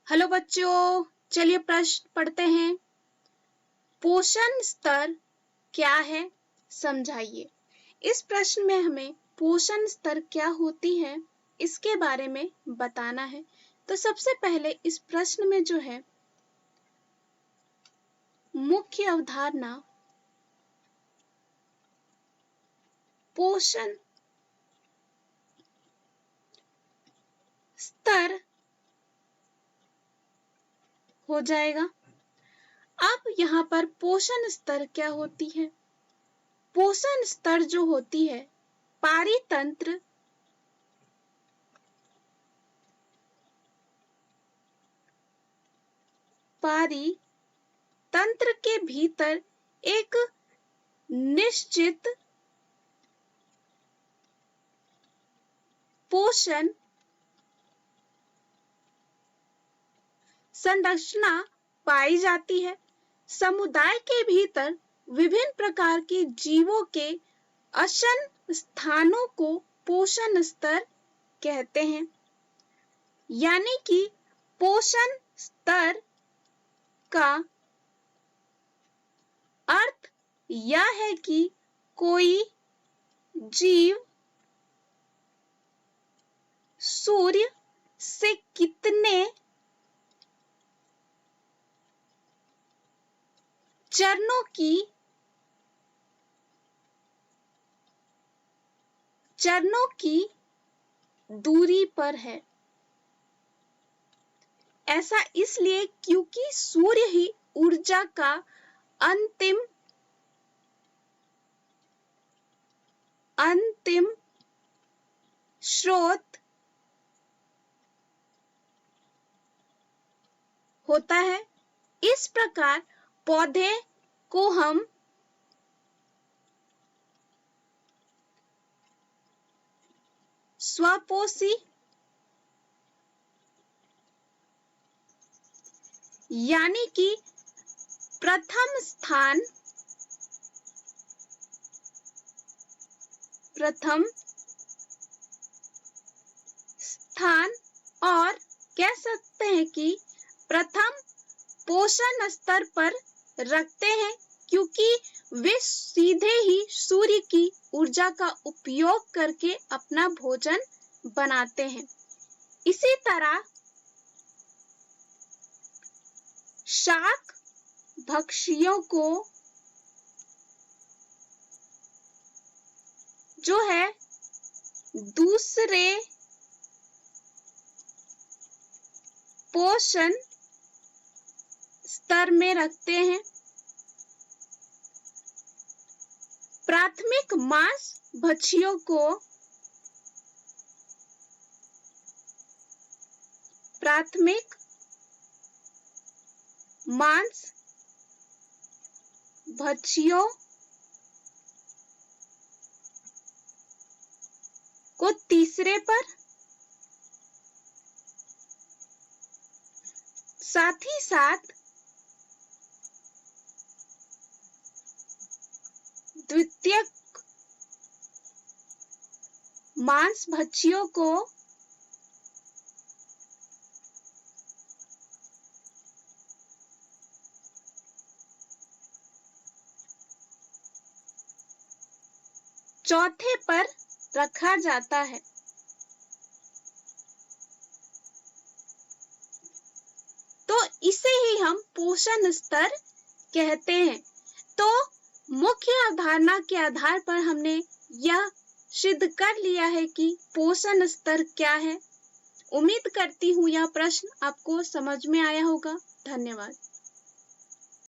Hello बच्चों, चलिए प्रश्न पढ़ते हैं। पोषण स्तर क्या है, समझाइए। इस प्रश्न में हमें पोषण स्तर क्या होती है इसके बारे में बताना है। तो सबसे पहले इस प्रश्न में जो है मुख्य अवधारणा पोषण स्तर हो जाएगा। अब यहाँ पर पोषण स्तर क्या होती है? पोषण स्तर जो होती है पारितंत्र तंत्र के भीतर एक निश्चित पोषण संरचना पाई जाती है। समुदाय के भीतर विभिन्न प्रकार के जीवों के आसन स्थानों को पोषण स्तर कहते हैं। यानी कि पोषण स्तर का अर्थ यह है कि कोई जीव सूर्य से कितने चरणों की दूरी पर है। ऐसा इसलिए क्योंकि सूर्य ही ऊर्जा का अंतिम स्रोत होता है। इस प्रकार पौधे को हम स्वपोषी यानी कि प्रथम स्थान और कह सकते हैं कि प्रथम पोषण स्तर पर रखते हैं, क्योंकि वे सीधे ही सूर्य की ऊर्जा का उपयोग करके अपना भोजन बनाते हैं। इसी तरह शाक भक्षियों को जो है दूसरे पोषण स्तर में रखते हैं। प्राथमिक मांस भक्षियों को तीसरे पर, साथ ही साथ द्वितीयक मांस भक्षियों को चौथे पर रखा जाता है। तो इसे ही हम पोषण स्तर कहते हैं। तो मुख्य अवधारणा के आधार पर हमने यह सिद्ध कर लिया है कि पोषण स्तर क्या है। उम्मीद करती हूँ यह प्रश्न आपको समझ में आया होगा। धन्यवाद।